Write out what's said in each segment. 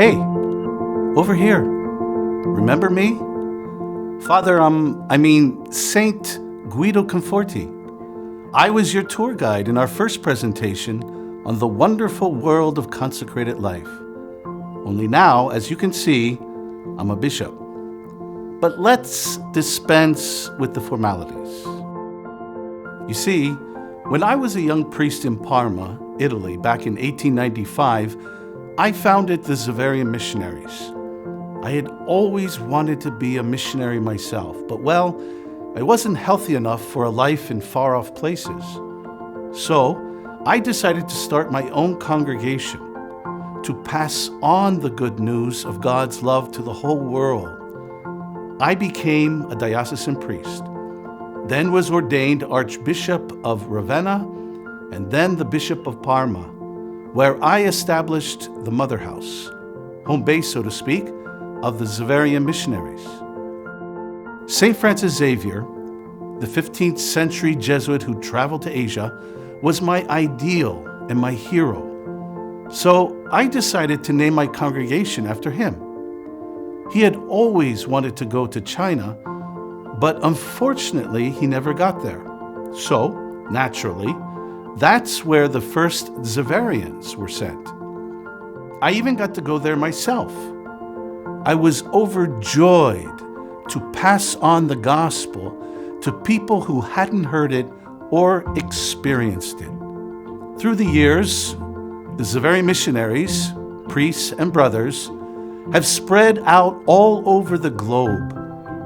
Hey, over here. Remember me? Father, Saint Guido Conforti. I was your tour guide in our first presentation on the wonderful world of consecrated life. Only now, as you can see, I'm a bishop. But let's dispense with the formalities. You see, when I was a young priest in Parma, Italy, back in 1895, I founded the Xaverian Missionaries. I had always wanted to be a missionary myself, but I wasn't healthy enough for a life in far-off places. So I decided to start my own congregation to pass on the good news of God's love to the whole world. I became a diocesan priest, then was ordained Archbishop of Ravenna, and then the Bishop of Parma, where I established the mother house, home base, so to speak, of the Xaverian Missionaries. St. Francis Xavier, the 15th century Jesuit who traveled to Asia, was my ideal and my hero. So I decided to name my congregation after him. He had always wanted to go to China, but unfortunately he never got there. So, naturally, that's where the first Xaverians were sent. I even got to go there myself. I was overjoyed to pass on the gospel to people who hadn't heard it or experienced it. Through the years, the Xaverian missionaries, priests and brothers, have spread out all over the globe,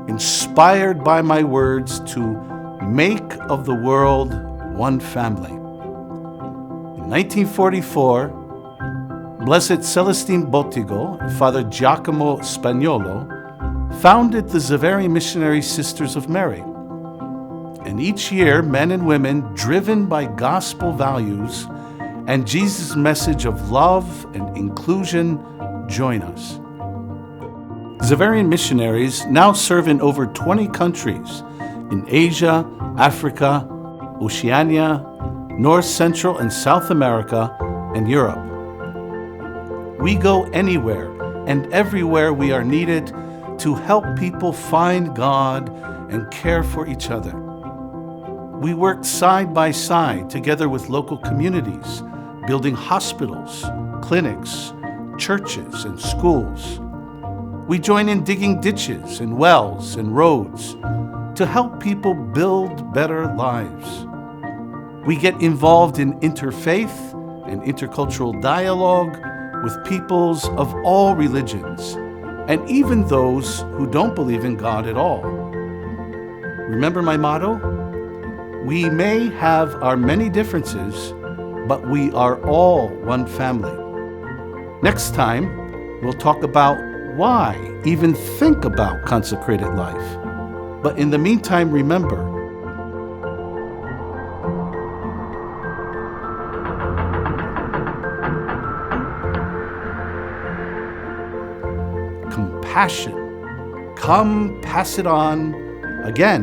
inspired by my words to make of the world one family. In 1944, Blessed Celestine Bottigo and Father Giacomo Spagnolo founded the Xaverian Missionary Sisters of Mary. And each year, men and women driven by gospel values and Jesus' message of love and inclusion join us. Xaverian missionaries now serve in over 20 countries in Asia, Africa, Oceania, North, Central, and South America, and Europe. We go anywhere and everywhere we are needed to help people find God and care for each other. We work side by side together with local communities, building hospitals, clinics, churches, and schools. We join in digging ditches and wells and roads to help people build better lives. We get involved in interfaith and intercultural dialogue with peoples of all religions, and even those who don't believe in God at all. Remember my motto? We may have our many differences, but we are all one family. Next time, we'll talk about why even think about consecrated life. But in the meantime, remember, compassion. Come pass it on again.